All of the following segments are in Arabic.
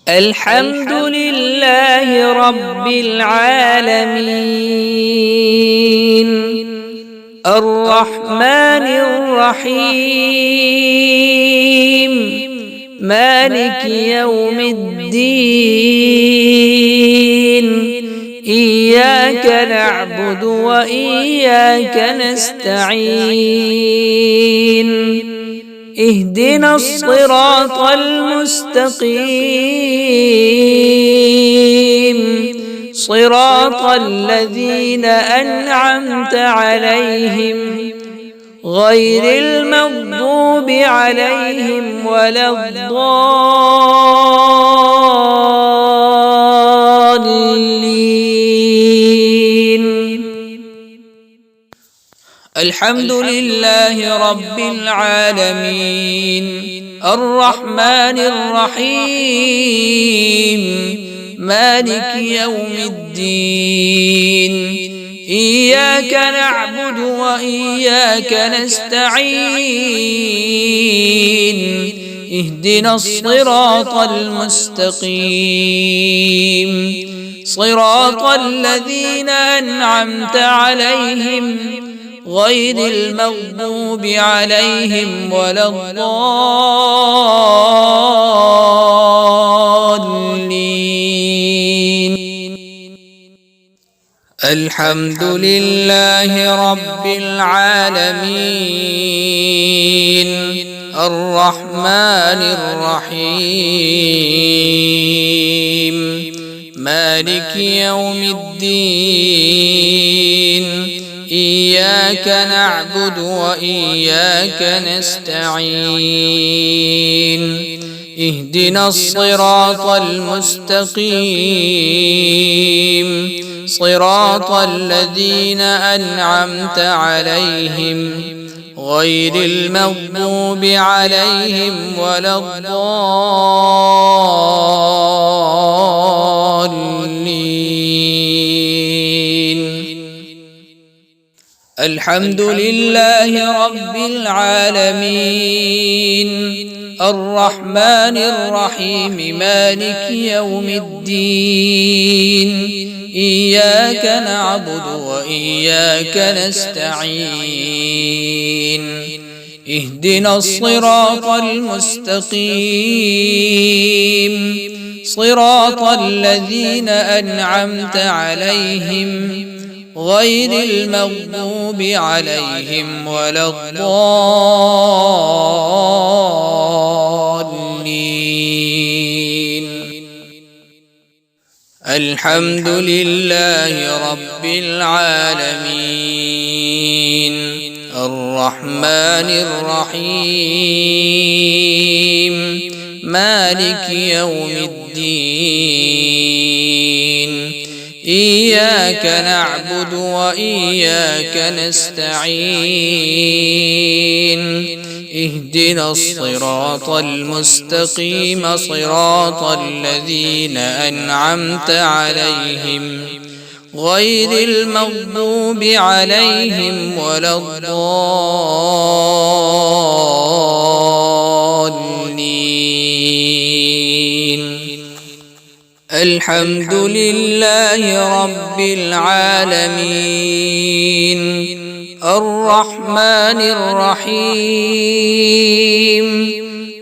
الحمد لله رب العالمين الرحمن الرحيم مالك يوم الدين إياك نعبد وإياك نستعين اهدنا الصراط المستقيم صراط الذين أنعمت عليهم غير المغضوب عليهم ولا الضالين. الحمد لله رب العالمين الرحمن الرحيم مالك يوم الدين إياك نعبد وإياك نستعين اهدنا الصراط المستقيم صراط الذين أنعمت عليهم غير المغضوب عليهم ولا الضالين. الحمد لله رب العالمين الرحمن الرحيم مالك يوم الدين إياك نعبد وإياك نستعين اهدنا الصراط المستقيم صراط الذين أنعمت عليهم غير المغضوب عليهم ولا الضالين. الحمد لله رب العالمين الرحمن الرحيم مالك يوم الدين إياك نعبد وإياك نستعين اهدنا الصراط المستقيم صراط الذين أنعمت عليهم غير المغضوب عليهم ولا الضالين. الحمد لله رب العالمين الرحمن الرحيم مالك يوم الدين إياك نعبد وإياك نستعين اهدنا الصراط المستقيم صراط الذين أنعمت عليهم غير المغضوب عليهم ولا الضالين. الحمد لله رب العالمين الرحمن الرحيم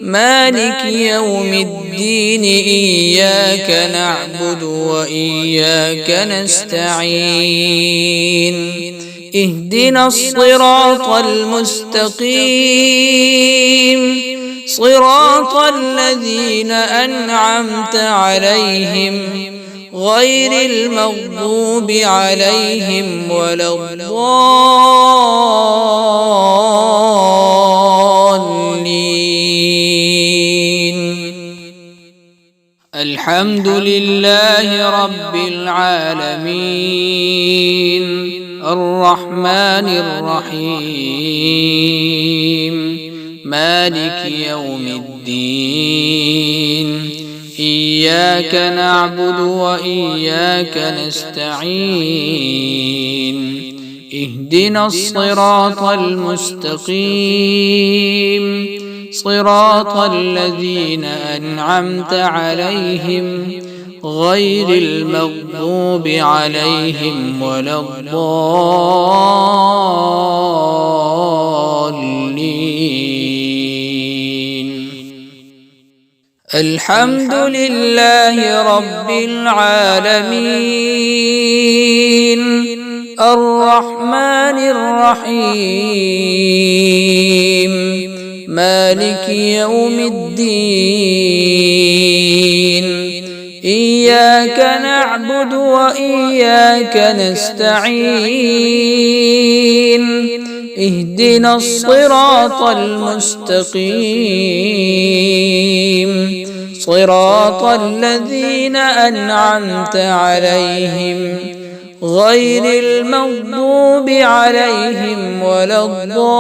مالك يوم الدين إياك نعبد وإياك نستعين اهدنا الصراط المستقيم صراط الذين أنعمت عليهم غير المغضوب عليهم ولا الضالين. الحمد لله رب العالمين الرحمن الرحيم مالك يوم الدين إياك نعبد وإياك نستعين اهدنا الصراط المستقيم صراط الذين أنعمت عليهم غير المغضوب عليهم ولا الضالين. الحمد لله رب العالمين الرحمن الرحيم مالك يوم الدين إياك نعبد وإياك نستعين اهدنا الصراط المستقيم صراط الذين أنعمت عليهم غير المغضوب عليهم ولا الضالين.